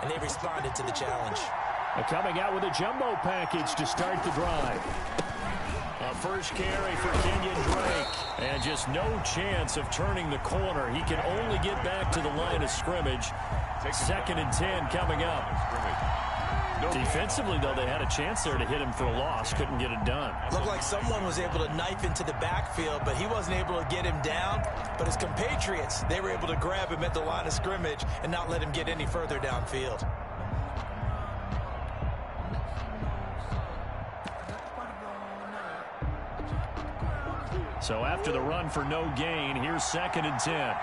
and they responded to the challenge. Coming out with a jumbo package to start the drive. A first carry for Kenyon Drake. And just no chance of turning the corner. He can only get back to the line of scrimmage. 2nd and 10 coming up. Defensively, though, they had a chance there to hit him for a loss. Couldn't get it done. Looked like someone was able to knife into the backfield, but he wasn't able to get him down. But his compatriots, they were able to grab him at the line of scrimmage and not let him get any further downfield. So after the run for no gain, here's 2nd and 10.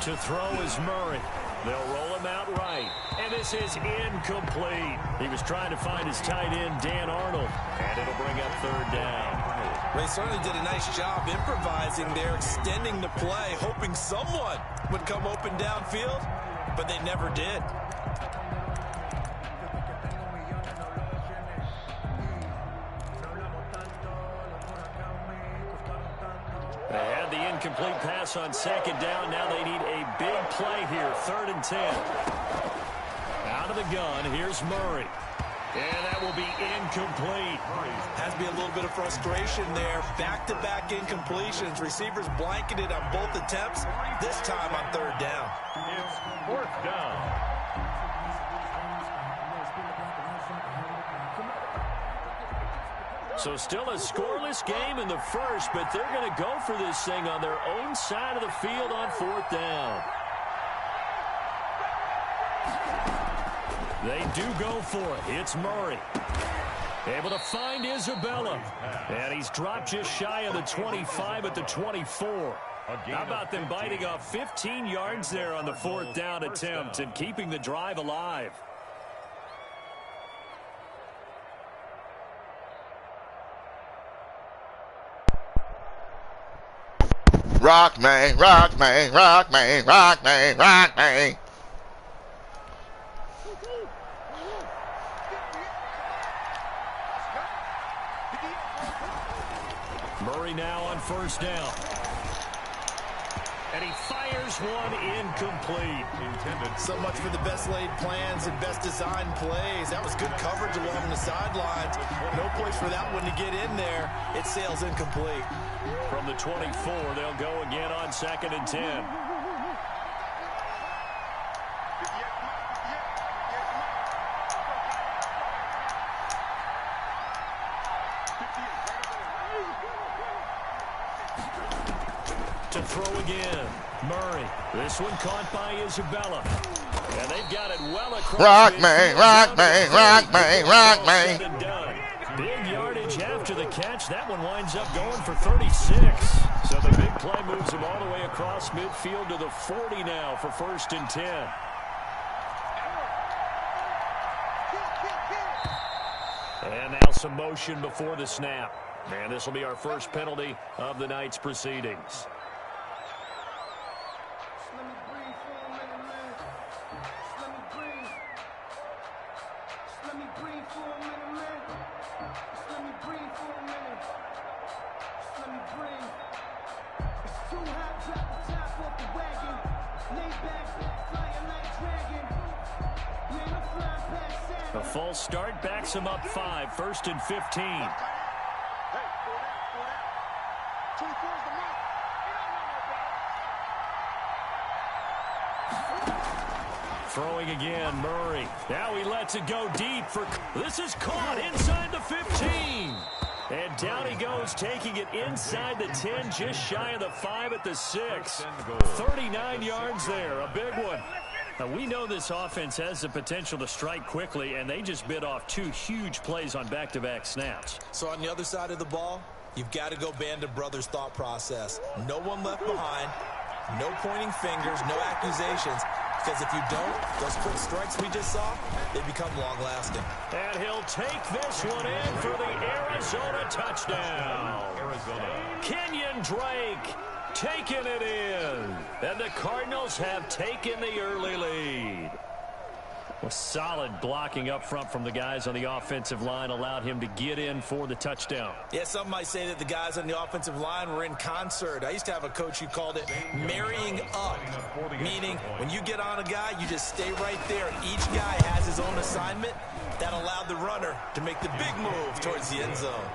To throw is Murray. They'll roll him out right. And this is incomplete. He was trying to find his tight end, Dan Arnold. And it'll bring up 3rd down. They certainly did a nice job improvising there, extending the play, hoping someone would come open downfield, but they never did. They had the incomplete pass on 2nd down. Now they need a big play here. 3rd and 10. Out of the gun, here's Murray. And that will be incomplete. Has to be a little bit of frustration there. Back-to-back incompletions. Receivers blanketed on both attempts. This time on 3rd down. It's 4th down. So still a scoreless game in the first, but they're going to go for this thing on their own side of the field on 4th down. They do go for it. It's Murray. Able to find Isabella. And he's dropped just shy of the 25 at the 24. How about them biting off 15 yards there on the 4th down attempt and keeping the drive alive? Rock me, rock me, rock me, rock me, rock me. Murray now on 1st down. And he fires one incomplete. So much for the best laid plans and best designed plays. That was good coverage along the sidelines. No place for that one to get in there. It sails incomplete. From the 24, they'll go again on 2nd and 10. To throw again, Murray. This one caught by Isabella. And they've got it well across. Rock me, rock me, rock me, rock me. Big yardage after the catch. That one winds up going for 36. So the big play moves him all the way across midfield to the 40 now for 1st and 10. And now some motion before the snap. And this will be our first penalty of the night's proceedings. A false start backs him up 5, 1st and 15. Throwing again, Murray. Now he lets it go deep for... This is caught inside the 15. And down he goes, taking it inside the 10, just shy of the 5 at the 6. 39 yards there, a big one. Now, we know this offense has the potential to strike quickly, and they just bit off 2 huge plays on back-to-back snaps. So on the other side of the ball, you've got to go Band of Brothers thought process. No one left behind, no pointing fingers, no accusations. Because if you don't, those quick strikes we just saw, they become long-lasting. And he'll take this one in for the Arizona touchdown. Kenyon Drake taking it in. And the Cardinals have taken the early lead. Well, solid blocking up front from the guys on the offensive line allowed him to get in for the touchdown. Yeah, some might say that the guys on the offensive line were in concert. I used to have a coach who called it marrying up, meaning when you get on a guy, you just stay right there. Each guy has his own assignment. That allowed the runner to make the big move towards the end zone.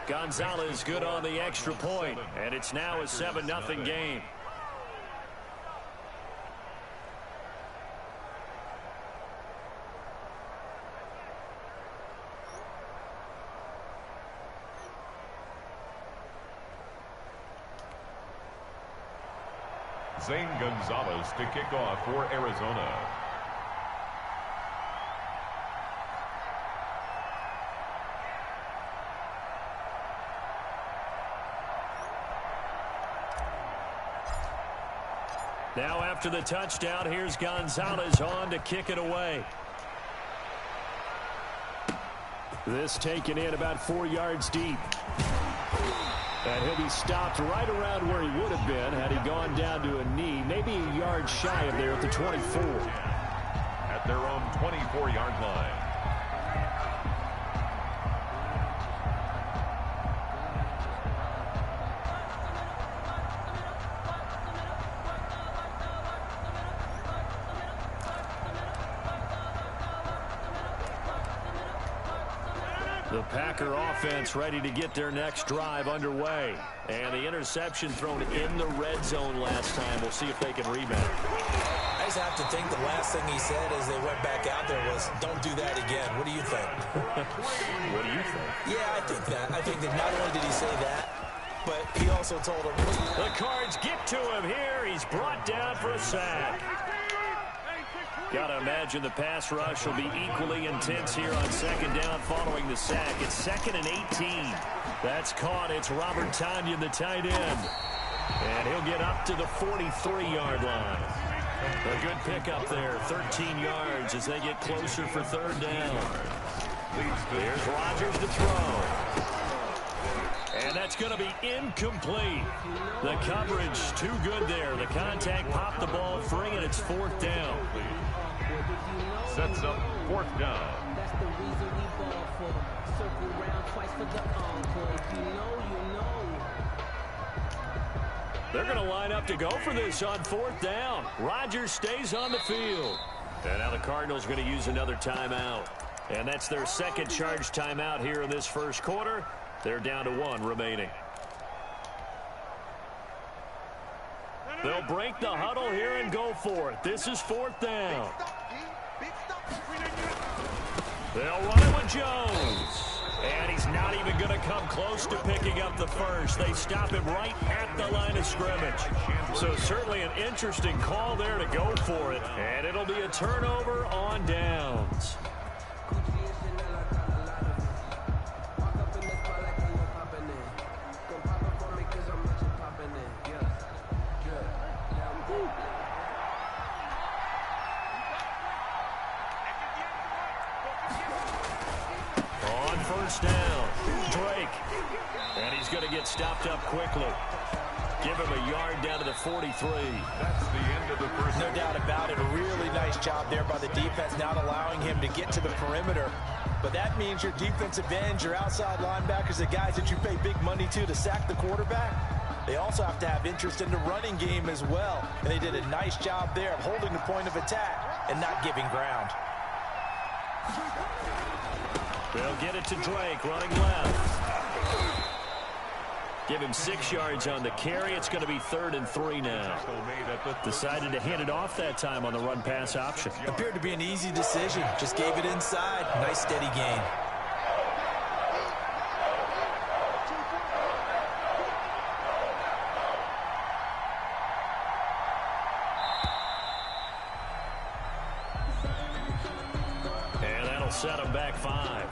Gonzalez good on the extra point, and it's now a 7-0 game. Zane Gonzalez to kick off for Arizona. Now after the touchdown, here's Gonzalez on to kick it away. This taken in about 4 yards deep. And he'll be stopped right around where he would have been had he gone down to a knee, maybe a yard shy of there at the 24. At their own 24-yard line. The Packer offense ready to get their next drive underway. And the interception thrown in the red zone last time. We'll see if they can rebound. I just have to think the last thing he said as they went back out there was, don't do that again. What do you think? What do you think? Yeah, I think that. I think that not only did he say that, but he also told him. The Cards get to him here. He's brought down for a sack. Got to imagine the pass rush will be equally intense here on second down following the sack. It's 2nd and 18. That's caught. It's Robert Tonyan, the tight end. And he'll get up to the 43-yard line. A good pickup there, 13 yards as they get closer for third down. Here's Rodgers to throw. And that's going to be incomplete. The coverage too good there. The contact popped the ball free, and it's 4th down. Sets up 4th down. That's the reason we ball for. Circle round twice for the encore. If you know, you know. They're going to line up to go for this on 4th down. Rodgers stays on the field. And now the Cardinals are going to use another timeout. And that's their second charge timeout here in this first quarter. They're down to 1 remaining. They'll break the huddle here and go for it. This is 4th down. They'll run it with Jones. And he's not even going to come close to picking up the first. They stop him right at the line of scrimmage. So certainly an interesting call there to go for it. And it'll be a turnover on downs. Down, Drake, and he's going to get stopped up quickly. Give him a yard down to the 43. That's the end of the first. No doubt about it. A really nice job there by the defense, not allowing him to get to the perimeter. But that means your defensive ends, your outside linebackers, the guys that you pay big money to sack the quarterback, they also have to have interest in the running game as well. And they did a nice job there of holding the point of attack and not giving ground. They'll get it to Drake, running left. Give him 6 yards on the carry. It's going to be 3rd and 3 now. Decided to hand it off that time on the run-pass option. Appeared to be an easy decision. Just gave it inside. Nice steady gain. And that'll set him back 5.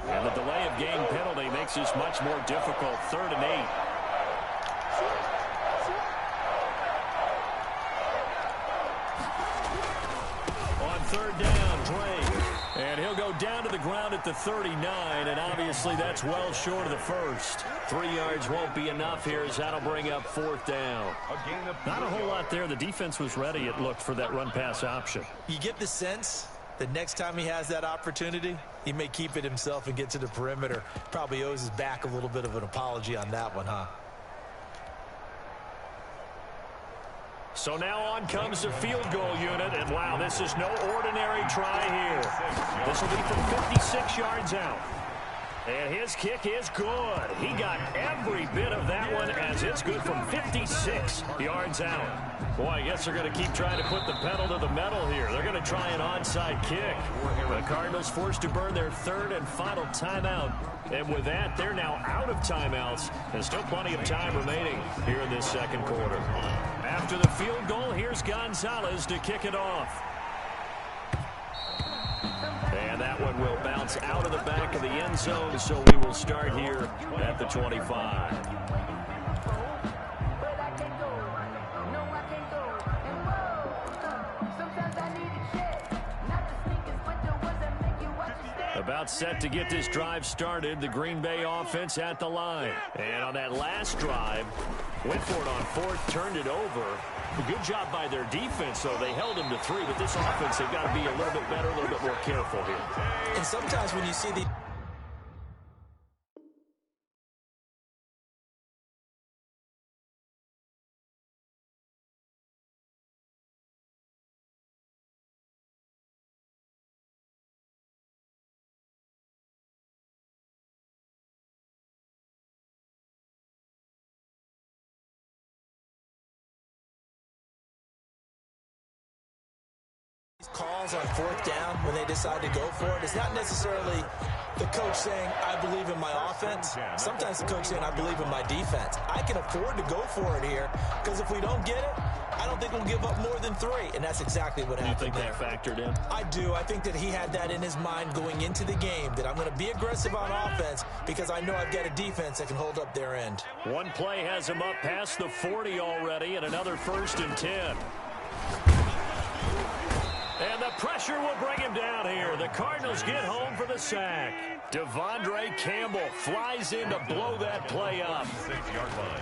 And the delay of game penalty makes this much more difficult. 3rd and 8. at the 39, and obviously that's well short of the first. 3 yards won't be enough here as that'll bring up 4th down. Not a whole lot there. The defense was ready, it looked, for that run-pass option. You get the sense that next time he has that opportunity, he may keep it himself and get to the perimeter. Probably owes his back a little bit of an apology on that one, huh? So now on comes the field goal unit, and wow, this is no ordinary try here. This will be from 56 yards out. And his kick is good. He got every bit of that one as it's good from 56 yards out. Boy, I guess they're going to keep trying to put the pedal to the metal here. They're going to try an onside kick. The Cardinals forced to burn their 3rd and final timeout. And with that, they're now out of timeouts. And still plenty of time remaining here in this second quarter. After the field goal, here's Gonzalez to kick it off. And that one will bounce out of the back of the end zone, so we will start here at the 25. About set to get this drive started, the Green Bay offense at the line. And on that last drive, went for it on 4th, turned it over. A good job by their defense, though. They held him to 3, but this offense, they've got to be a little bit better, a little bit more careful here. And sometimes when you see the calls on 4th down when they decide to go for it, it's not necessarily the coach saying, I believe in my offense. Sometimes the coach saying, I believe in my defense. I can afford to go for it here because if we don't get it, I don't think we'll give up more than 3. And that's exactly what happened there. You think that factored in? I do. I think that he had that in his mind going into the game, that I'm going to be aggressive on offense because I know I've got a defense that can hold up their end. One play has him up past the 40 already, and another 1st and 10. And the pressure will bring him down here. The Cardinals get home for the sack. Devondre Campbell flies in to blow that play up. 6-yard line.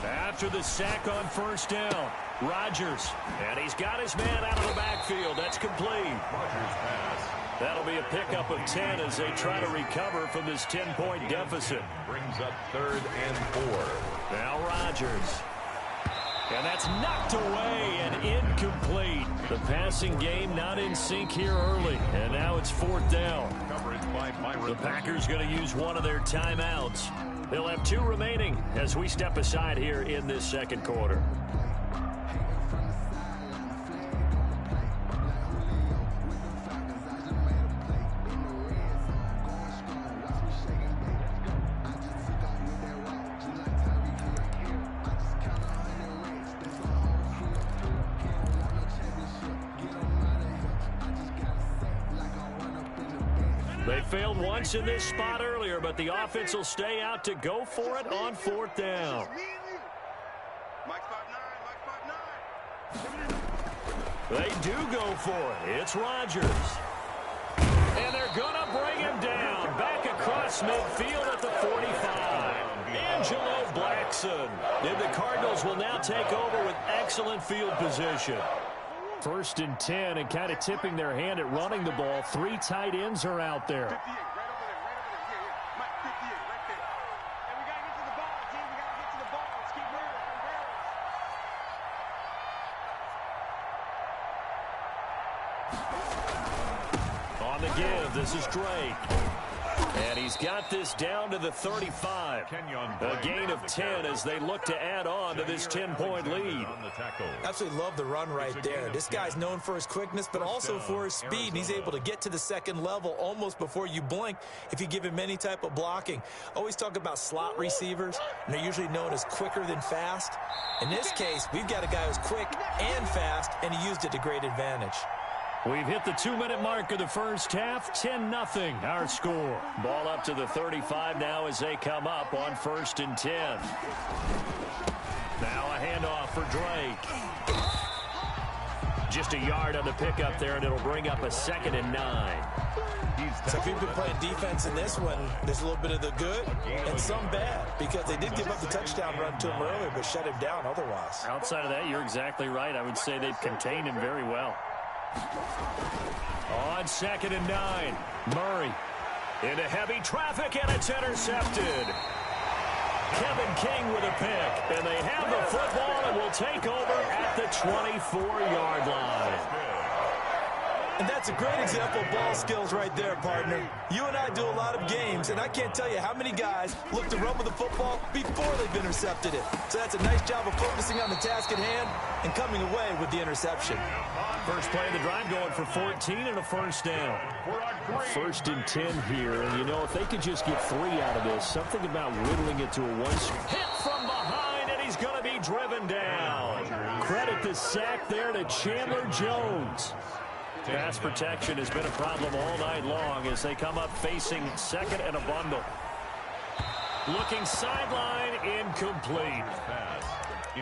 After the sack on 1st down, Rodgers. And he's got his man out of the backfield. That's complete. Rodgers pass. That'll be a pickup of 10 as they try to recover from this 10-point deficit. Brings up 3rd and 4. Now Rodgers. And that's knocked away and incomplete. The passing game not in sync here early. And now it's 4th down. The Packers going to use one of their timeouts. They'll have 2 remaining as we step aside here in this second quarter. They failed once in this spot earlier, but the offense will stay out to go for it on 4th down. They do go for it. It's Rodgers. And they're going to bring him down. Back across midfield at the 45. Angelo Blackson. And the Cardinals will now take over with excellent field position. 1st and 10, and kind of tipping their hand at running the ball. 3 tight ends are out there. On the give, this is Drake. And he's got this down to the 35. A gain of 10 as they look to add on to this 10-point lead. Absolutely love the run right there. This guy's known for his quickness, but also for his speed. And he's able to get to the second level almost before you blink if you give him any type of blocking. Always talk about slot receivers, and they're usually known as quicker than fast. In this case, we've got a guy who's quick and fast, and he used it to great advantage. We've hit the 2-minute mark of the first half. 10-0 our score. Ball up to the 35 now as they come up on 1st and 10. Now a handoff for Drake. Just a yard on the pickup there, and it'll bring up a 2nd and 9. So if you've been playing defense in this one, there's a little bit of the good and some bad, because they did give up the touchdown run to him earlier, but shut him down otherwise. Outside of that, you're exactly right. I would say they've contained him very well. On 2nd and 9, Murray into heavy traffic, and it's intercepted. Kevin King with a pick, and they have the football and will take over at the 24-yard line. And that's a great example of ball skills right there, partner. You and I do a lot of games, and I can't tell you how many guys look to run with the football before they've intercepted it. So that's a nice job of focusing on the task at hand and coming away with the interception. First play of the drive going for 14 and a 1st down. 1st and 10 here, and you know, if they could just get 3 out of this, something about whittling it to a one. Hit from behind, and he's going to be driven down. Credit the sack there to Chandler Jones. Pass protection has been a problem all night long as they come up facing 2nd and a bundle. Looking sideline, incomplete.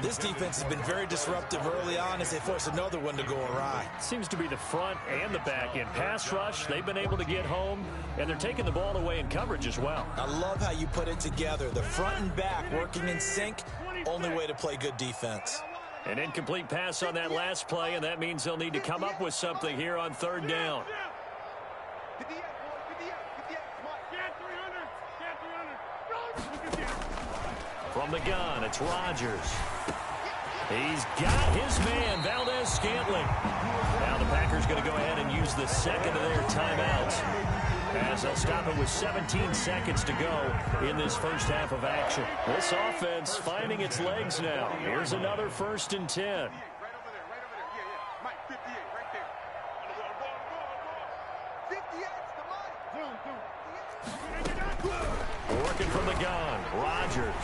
This defense has been very disruptive early on as they force another one to go awry. Seems to be the front and the back end. Pass rush, they've been able to get home, and they're taking the ball away in coverage as well. I love how you put it together. The front and back working in sync, only way to play good defense. An incomplete pass on that last play, and that means they'll need to come up with something here on 3rd down. From the gun, it's Rodgers. He's got his man, Valdez-Scantling. Now the Packers going to go ahead and use the 2nd of their timeouts, as they'll stop it with 17 seconds to go in this first half of action. This offense finding its legs now. Here's another 1st and 10. Working from the gun, Rodgers.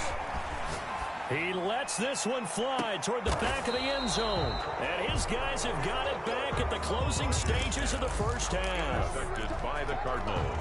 He lets this one fly toward the back of the end zone. And his guys have got it back at the closing stages of the first half. Affected by the Cardinals.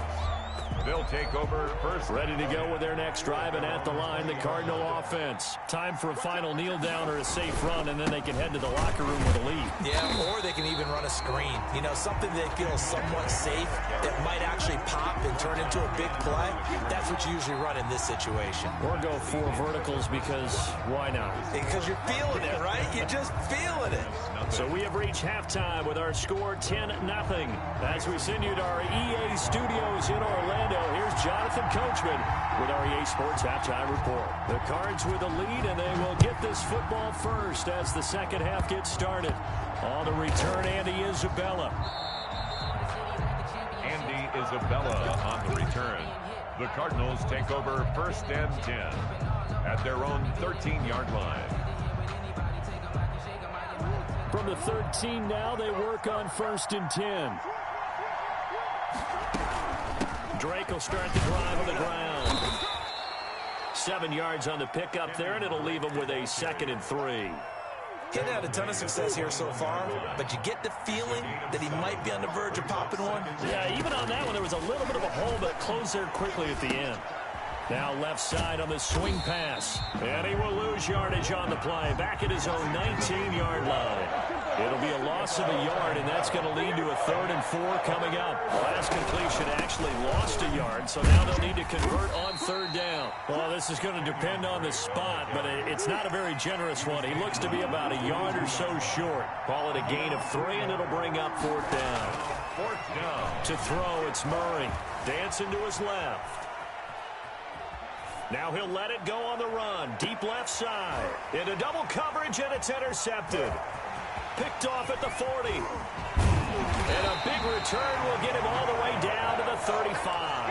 They'll take over first. Ready to go with their next drive, and at the line, the Cardinal offense. Time for a final kneel down or a safe run, and then they can head to the locker room with a lead. Yeah, or they can even run a screen. You know, something they feel somewhat safe that might actually pop and turn into a big play. That's what you usually run in this situation. Or go 4 verticals, because why not? Because you're feeling it, right? You're just feeling it. So we have reached halftime with our score 10-0. As we send you to our EA studios in Orlando, here's Jonathan Coachman with our EA Sports Halftime Report. The Cards with a lead, and they will get this football first as the second half gets started. On the return, Andy Isabella. Andy Isabella on the return. The Cardinals take over 1st and 10 at their own 13-yard line. From the 13 now, they work on 1st and 10. Drake will start the drive on the ground. 7 yards on the pickup there, and it'll leave him with a 2nd and 3. He hadn't had a ton of success here so far, but you get the feeling that he might be on the verge of popping one. Yeah, even on that one, there was a little bit of a hole, but closed there quickly at the end. Now left side on the swing pass. And he will lose yardage on the play. Back at his own 19-yard line. It'll be a loss of a yard, and that's going to lead to a 3rd and 4 coming up. Last completion actually lost a yard, so now they'll need to convert on 3rd down. Well, this is going to depend on the spot, but it's not a very generous one. He looks to be about a yard or so short. Call it a gain of 3, and it'll bring up 4th down. 4th down. To throw, it's Murray. Dancing to his left. Now he'll let it go on the run. Deep left side. Into double coverage, and it's intercepted. Picked off at the 40. And a big return will get him all the way down to the 35.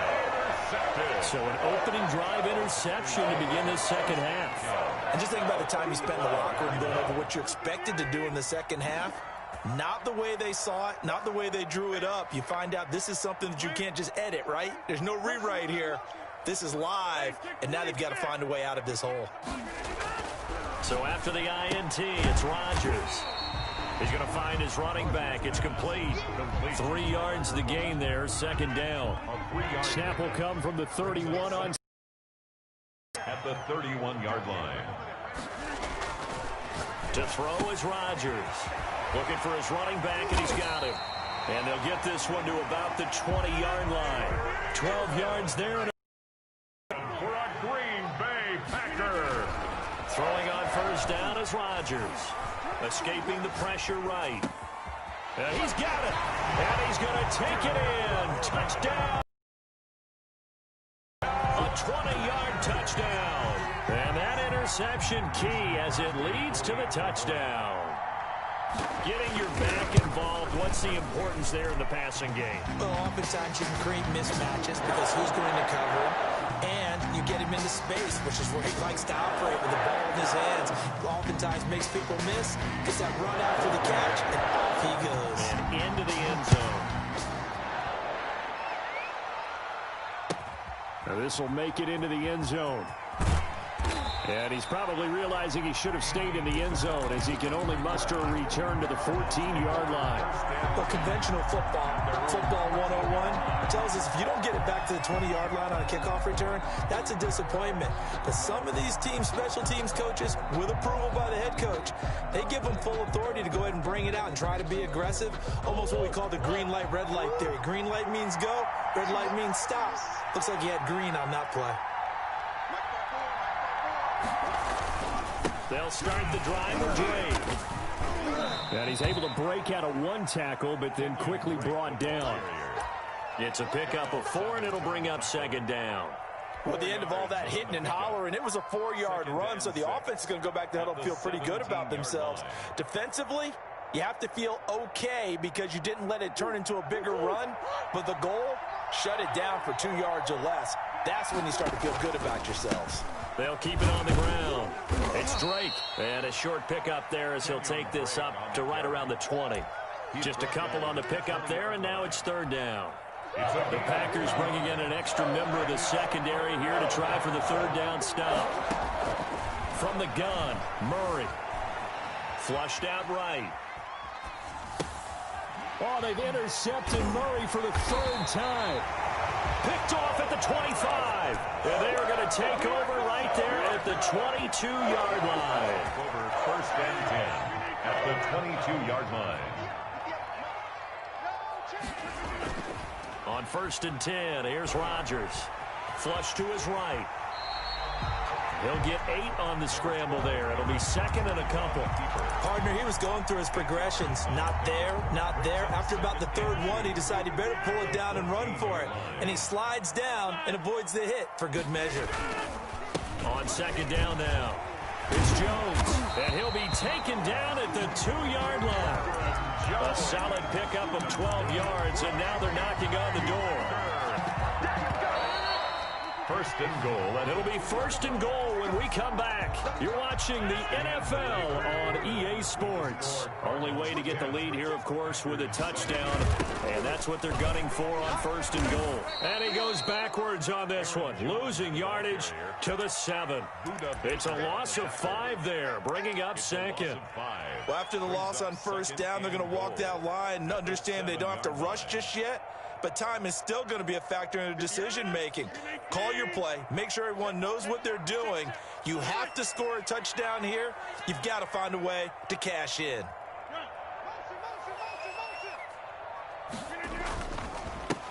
So an opening drive interception to begin this second half. And just think about the time you spent in the locker room going over what you expected to do in the second half. Not the way they saw it, not the way they drew it up. You find out this is something that you can't just edit, right? There's no rewrite here. This is live, and now they've got to find a way out of this hole. So after the INT, it's Rodgers. He's going to find his running back. It's complete. 3 yards the gain there, 2nd down. Snap will come from the 31 on. At the 31-yard line. To throw is Rodgers. Looking for his running back, and he's got him. And they'll get this one to about the 20-yard line. 12 yards there. And for a Green Bay Packer. throwing on first down is Rodgers. Escaping the pressure right. And he's got it. And he's going to take it in. Touchdown. A 20-yard touchdown. And that interception key as it leads to the touchdown. Getting your back involved, what's the importance there in the passing game? Well, oftentimes you can create mismatches because who's going to cover him, and you get him into space, which is where he likes to operate with the ball in his hands. Oftentimes makes people miss, gets that run after the catch, and off he goes. And into the end zone. Now this will make it into the end zone. And he's probably realizing he should have stayed in the end zone as he can only muster a return to the 14-yard line. But conventional football 101, tells us if you don't get it back to the 20-yard line on a kickoff return, that's a disappointment. But some of these special teams coaches, with approval by the head coach, they give them full authority to go ahead and bring it out and try to be aggressive, almost what we call the green light, red light theory. Green light means go, red light means stop. Looks like he had green on that play. They'll start the drive with Dre. And he's able to break out of one tackle, but then quickly brought down. It's a pickup of 4, and it'll bring up second down. Well, at the end of all that hitting and hollering, it was a 4-yard run, so the offense is going to go back to huddle and feel pretty good about themselves. Defensively, you have to feel okay because you didn't let it turn into a bigger run, but the goal, shut it down for 2 yards or less. That's when you start to feel good about yourselves. They'll keep it on the ground. It's Drake. And a short pickup there as he'll take this up to right around the 20. Just a couple on the pickup there, and now it's third down. The Packers bringing in an extra member of the secondary here to try for the third down stop. From the gun, Murray. Flushed out right. Oh, they've intercepted Murray for the third time. Picked off at the 25. And they are going to take over right there at the 22-yard line. Over first and 10 at the 22-yard line. On first and 10, here's Rodgers. Flush to his right. He'll get 8 on the scramble there. It'll be second and a couple. Partner, he was going through his progressions. Not there, not there. After about the third one, he decided he better pull it down and run for it. And he slides down and avoids the hit for good measure. On second down now, it's Jones. And he'll be taken down at the 2-yard line. A solid pickup of 12 yards, and now they're knocking on the door. First and goal. And it'll be first and goal when we come back. You're watching the NFL on EA Sports. Only way to get the lead here, of course, with a touchdown. And that's what they're gunning for on first and goal. And he goes backwards on this one, losing yardage to the 7. It's a loss of 5 there, bringing up second. Well, after the loss on first down, they're going to walk that line and understand they don't have to rush just yet. But time is still going to be a factor in the decision-making. Call your play. Make sure everyone knows what they're doing. You have to score a touchdown here. You've got to find a way to cash in.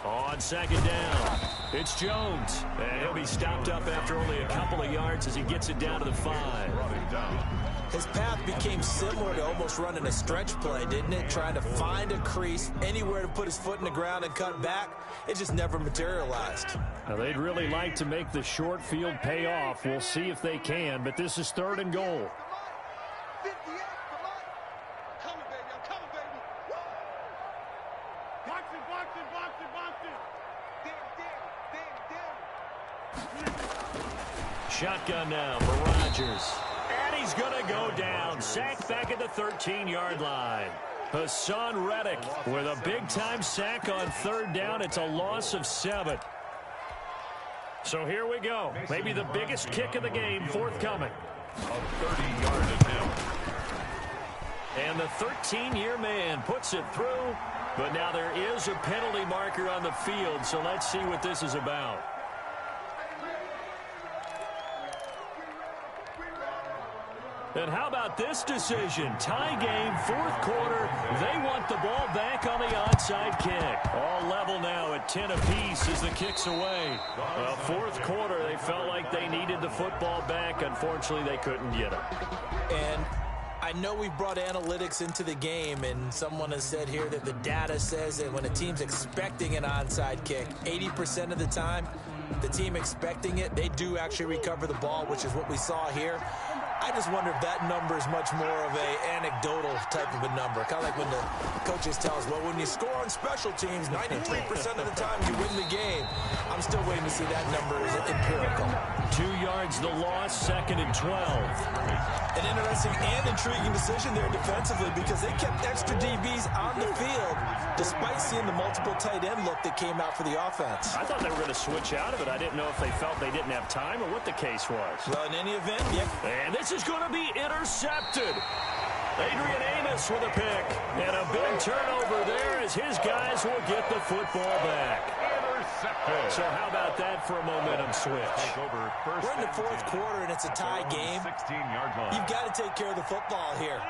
On second down, it's Jones. And he'll be stopped up after only a couple of yards as he gets it down to the 5. His path became similar to almost running a stretch play, didn't it? Trying to find a crease, anywhere to put his foot in the ground and cut back. It just never materialized. Now, they'd really like to make the short field pay off. We'll see if they can, but this is third and goal. Shotgun now for Rodgers. And he's going to go down. Sacked back at the 13-yard line. Hassan Reddick with a big-time sack on third down. It's a loss of 7. So here we go. Maybe the biggest kick of the game forthcoming. A 30-yard attempt. And the 13-year man puts it through. But now there is a penalty marker on the field, so let's see what this is about. And how about this decision? Tie game, fourth quarter. They want the ball back on the onside kick. All level now at 10 apiece as the kick's away. Fourth quarter, they felt like they needed the football back. Unfortunately, they couldn't get it. And I know we've brought analytics into the game, and someone has said here that the data says that when a team's expecting an onside kick, 80% of the time, the team expecting it, they do actually recover the ball, which is what we saw here. I just wonder if that number is much more of a anecdotal type of a number. Kind of like when the coaches tell us, well, when you score on special teams, 93% of the time you win the game. I'm still waiting to see that number is empirical. 2 yards the loss, 2nd and 12. An interesting and intriguing decision there defensively because they kept extra DBs on the field despite seeing the multiple tight end look that came out for the offense. I thought they were going to switch out of it. I didn't know if they felt they didn't have time or what the case was. Well, in any event, yeah. And this is going to be intercepted. Adrian Amos with a pick. And a big turnover there as his guys will get the football back. Intercepted. So how about that for a momentum switch? We're in the fourth quarter and it's a tie game. 16-yard line. You've got to take care of the football here.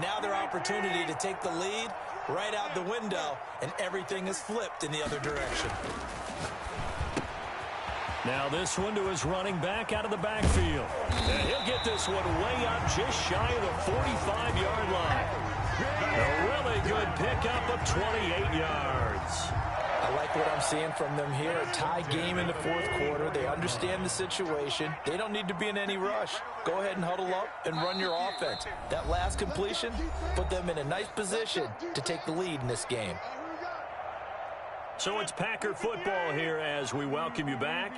Now their opportunity to take the lead right out the window, and everything is flipped in the other direction. Now this one to his running back out of the backfield. And he'll get this one way up just shy of the 45-yard line. A really good pickup of 28 yards. I like what I'm seeing from them here. A tie game in the fourth quarter. They understand the situation. They don't need to be in any rush. Go ahead and huddle up and run your offense. That last completion put them in a nice position to take the lead in this game. So it's Packer football here as we welcome you back.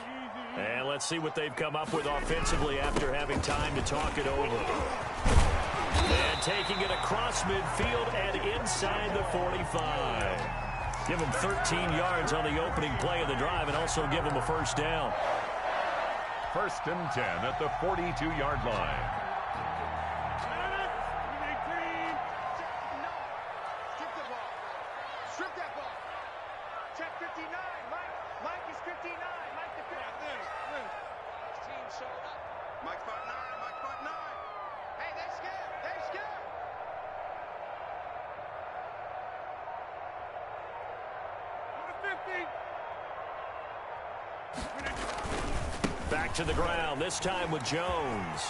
And let's see what they've come up with offensively after having time to talk it over. And taking it across midfield and inside the 45. Give them 13 yards on the opening play of the drive and also give them a first down. 1st and 10 at the 42-yard line. Back to the ground, this time with Jones.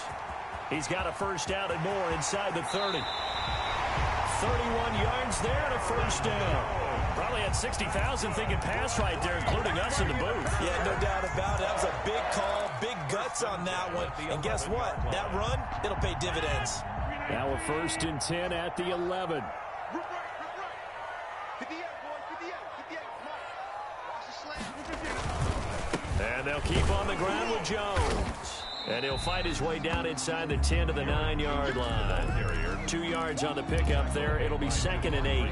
He's got a first down and more inside the 30. 31 yards there and a first down. Probably had 60,000 thinking pass right there, including us in the booth. Yeah, no doubt about it. That was a big call, big guts on that one. And guess what? That run, it'll pay dividends. Now a 1st and 10 at the 11. And they'll keep on the ground with Jones. And he'll fight his way down inside the 10 to the 9-yard line. 2 yards on the pickup there. It'll be 2nd and 8.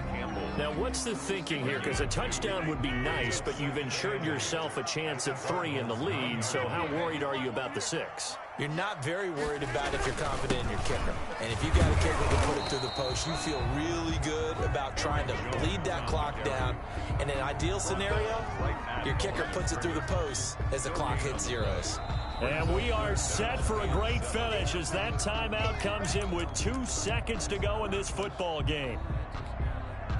Now, what's the thinking here? Because a touchdown would be nice, but you've ensured yourself a chance at 3 in the lead. So how worried are you about the 6? You're not very worried about if you're confident in your kicker. And if you got a kicker to put it through the post, you feel really good about trying to bleed that clock down. In an ideal scenario, your kicker puts it through the post as the clock hits zeros. And we are set for a great finish as that timeout comes in with 2 seconds to go in this football game.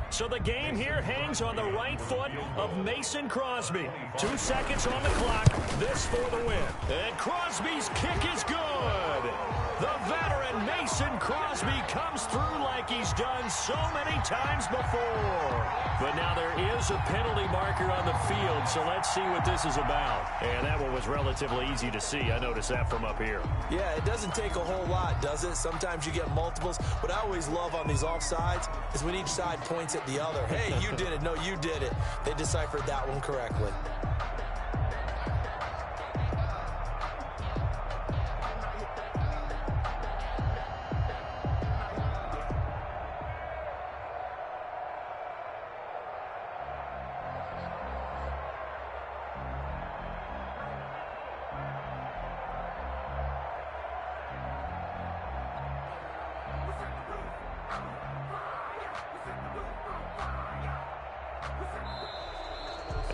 So the game here hangs on the right foot of Mason Crosby. 2 seconds on the clock. This for the win. And Crosby's kick is good. The veteran Mason Crosby comes through like he's done so many times before. But now there is a penalty marker on the field, so let's see what this is about. And that one was relatively easy to see. I noticed that from up here. Yeah, it doesn't take a whole lot, does it? Sometimes you get multiples. What I always love on these offsides is when each side points at the other. Hey, you did it. No, you did it. They deciphered that one correctly.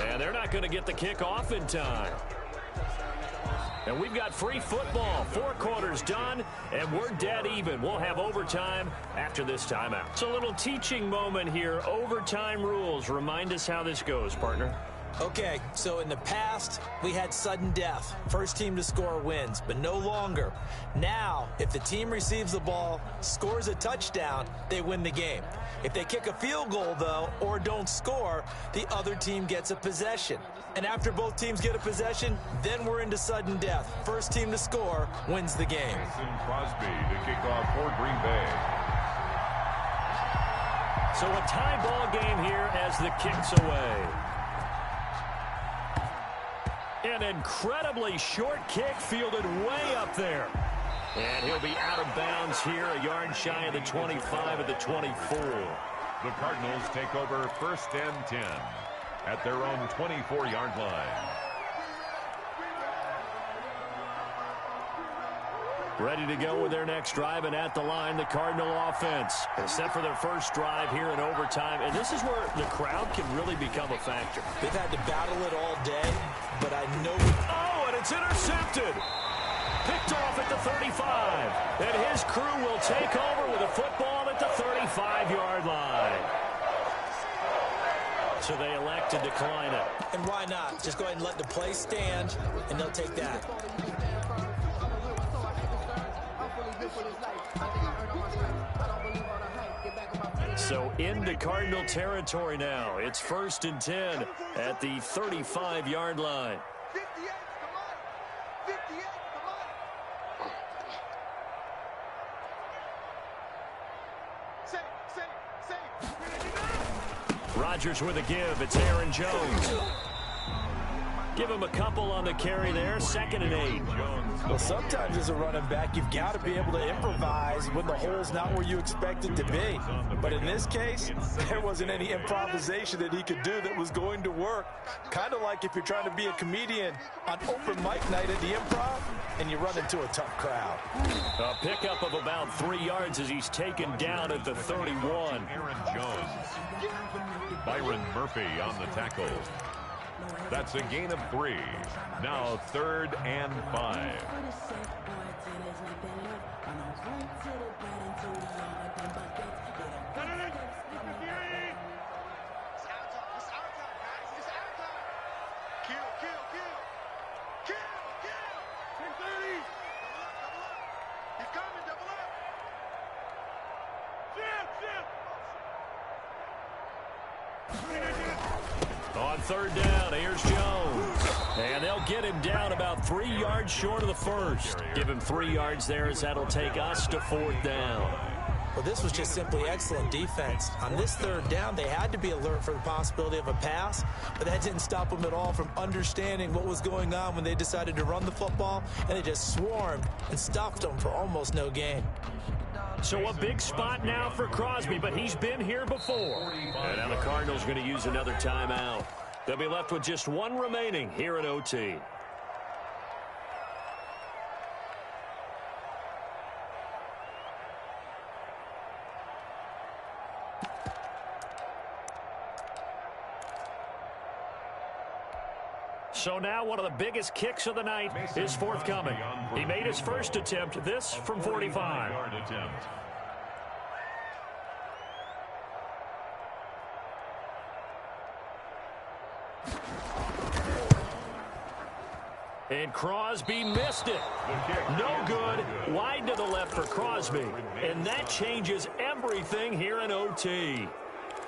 And they're not going to get the kick off in time. And we've got free football. 4 quarters done, and we're dead even. We'll have overtime after this timeout. It's a little teaching moment here. Overtime rules. Remind us how this goes, partner. Okay, so in the past, we had sudden death. First team to score wins, but no longer. Now, if the team receives the ball, scores a touchdown, they win the game. If they kick a field goal, though, or don't score, the other team gets a possession. And after both teams get a possession, then we're into sudden death. First team to score wins the game. Mason Crosby to kick off for Green Bay. So a tie ball game here as the kick's away. An incredibly short kick fielded way up there. And he'll be out of bounds here, a yard shy of the 25 at the 24. The Cardinals take over first and 10 at their own 24-yard line. Ready to go with their next drive, and at the line, the Cardinal offense. Set for their first drive here in overtime, and this is where the crowd can really become a factor. They've had to battle it all day, but I know... Oh, and it's intercepted! Picked off at the 35, and his crew will take over with a football at the 35-yard line. So they elect to decline it. And why not? Just go ahead and let the play stand, and they'll take that. So into Cardinal territory now. It's first and 10 at the 35-yard line. Rodgers with a give. It's Aaron Jones. Give him a couple on the carry there. 2nd and 8. Well, sometimes as a running back, you've got to be able to improvise when the hole's not where you expect it to be. But in this case, there wasn't any improvisation that he could do that was going to work. Kind of like if you're trying to be a comedian on open mic night at the Improv and you run into a tough crowd. A pickup of about 3 yards as he's taken down at the 31. Aaron Jones. Byron Murphy on the tackle. That's a gain of 3. Now 3rd and 5. On 3rd down, here's Jones. And they'll get him down about 3 yards short of the first. Give him 3 yards there as that'll take us to 4th down. Well, this was just simply excellent defense. On this 3rd down, they had to be alert for the possibility of a pass, but that didn't stop them at all from understanding what was going on when they decided to run the football, and they just swarmed and stuffed them for almost no gain. So a big spot now for Crosby, but he's been here before. And now the Cardinals going to use another timeout. They'll be left with just 1 remaining here at OT. So now one of the biggest kicks of the night is forthcoming. He made his first attempt, this from 45. And Crosby missed it. No good. Wide to the left for Crosby. And that changes everything here in OT.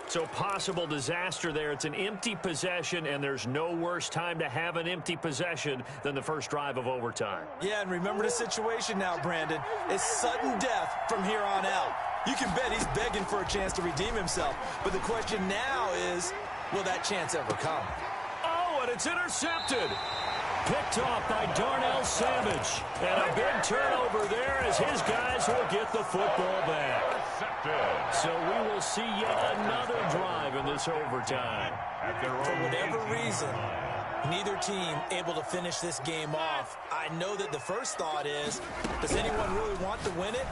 So possible disaster there. It's an empty possession, and there's no worse time to have an empty possession than the first drive of overtime. Yeah, and remember the situation now, Brandon. It's sudden death from here on out. You can bet he's begging for a chance to redeem himself. But the question now is, will that chance ever come? Oh, and it's intercepted. Picked off by Darnell Savage. And a big turnover there as his guys will get the football back. So we will see yet another drive in this overtime. For whatever reason, neither team able to finish this game off. I know that the first thought is, does anyone really want to win it?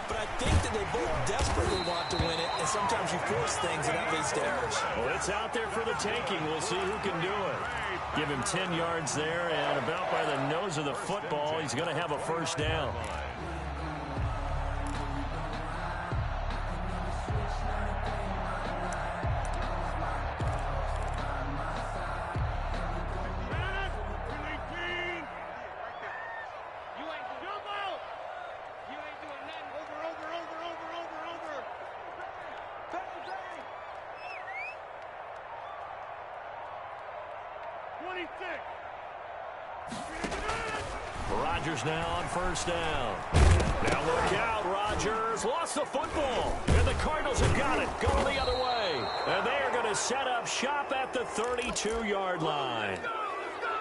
But I think that they both desperately want to win it, and sometimes you force things, and that leads to errors. Well, it's out there for the taking. We'll see who can do it. Give him 10 yards there, and about by the nose of the football, he's going to have a first down. Rodgers now on first down. Now look out, Rodgers lost the football, and the Cardinals have got it, going the other way. And they are going to set up shop at the 32-yard line.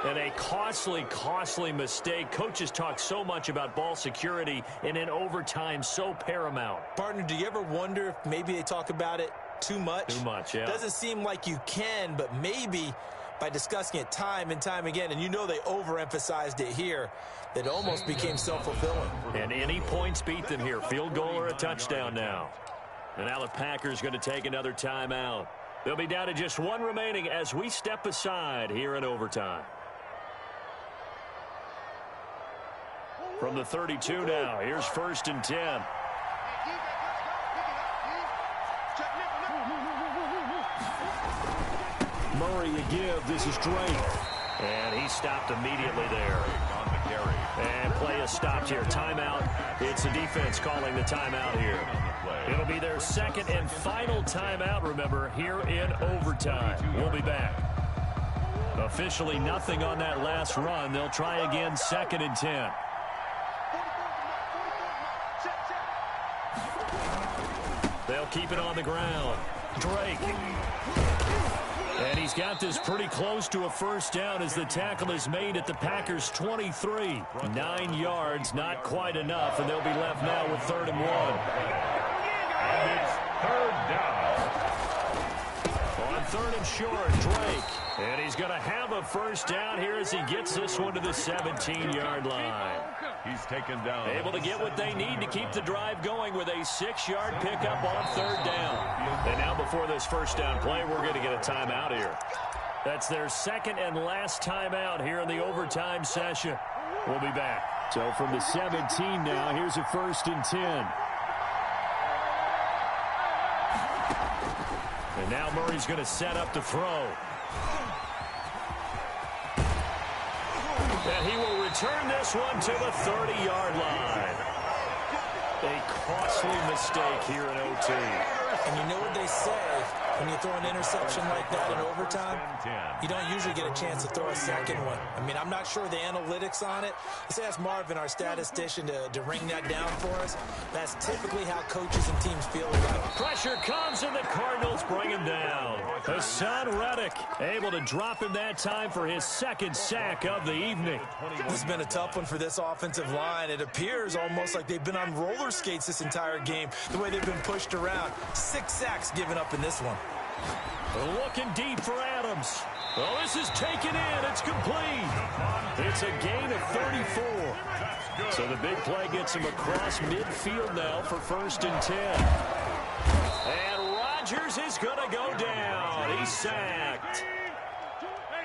And a costly mistake. Coaches talk so much about ball security, and in overtime, so paramount. Partner, do you ever wonder if maybe they talk about it too much? Too much, yeah. Doesn't seem like you can, but maybe by discussing it time and time again, and you know they overemphasized it here, that almost became self-fulfilling. And any points beat them here, field goal or a touchdown now. And now the Packers going to take another timeout. They'll be down to just one remaining as we step aside here in overtime. From the 32 now, here's 1st and 10. Murray a give. This is Drake. And he stopped immediately there. On the carry. And play is stopped here. Timeout. It's the defense calling the timeout here. It'll be their second and final timeout, remember, here in overtime. We'll be back. Officially nothing on that last run. They'll try again 2nd and 10. They'll keep it on the ground. Drake. And he's got this pretty close to a first down as the tackle is made at the Packers' 23. 9 yards, not quite enough, and they'll be left now with 3rd and 1. And it's 3rd down. On 3rd and short, Drake. And he's going to have a first down here as he gets this one to the 17-yard line. He's taken down. Able to get what they need to keep the drive going with a 6-yard pickup on 3rd down. And now before this first down play, we're going to get a timeout here. That's their second and last timeout here in the overtime session. We'll be back. So from the 17 now, here's a 1st and 10. And now Murray's going to set up to throw. And he will return this one to the 30-yard line. A costly mistake here in OT. And you know what they say, when you throw an interception like that in overtime, you don't usually get a chance to throw a second one. I mean, I'm not sure the analytics on it. Let's ask Marvin, our statistician, to ring that down for us. That's typically how coaches and teams feel about it. Pressure comes, and the Cardinals bring him down. Hassan Reddick able to drop him that time for his 2nd sack of the evening. This has been a tough one for this offensive line. It appears almost like they've been on roller skates this entire game, the way they've been pushed around. 6 sacks given up in this one. Looking deep for Adams. Well, this is taken in. It's complete. It's a gain of 34. So the big play gets him across midfield now for 1st and 10. And Rodgers is going to go down. He's sacked.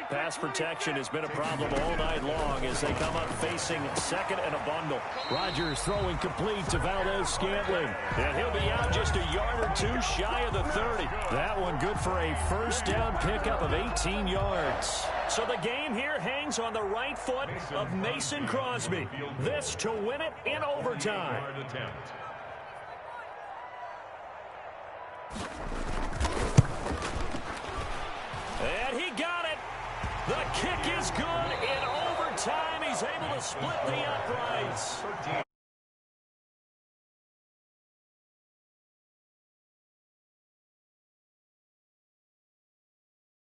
Pass protection has been a problem all night long as they come up facing 2nd and a bundle. Rodgers throwing complete to Valdez-Scantling. And he'll be out just a yard or 2 shy of the 30. That one good for a first down pickup of 18 yards. So the game here hangs on the right foot of Mason Crosby. This to win it in overtime. And he got it. The kick is good in overtime. He's able to split the uprights.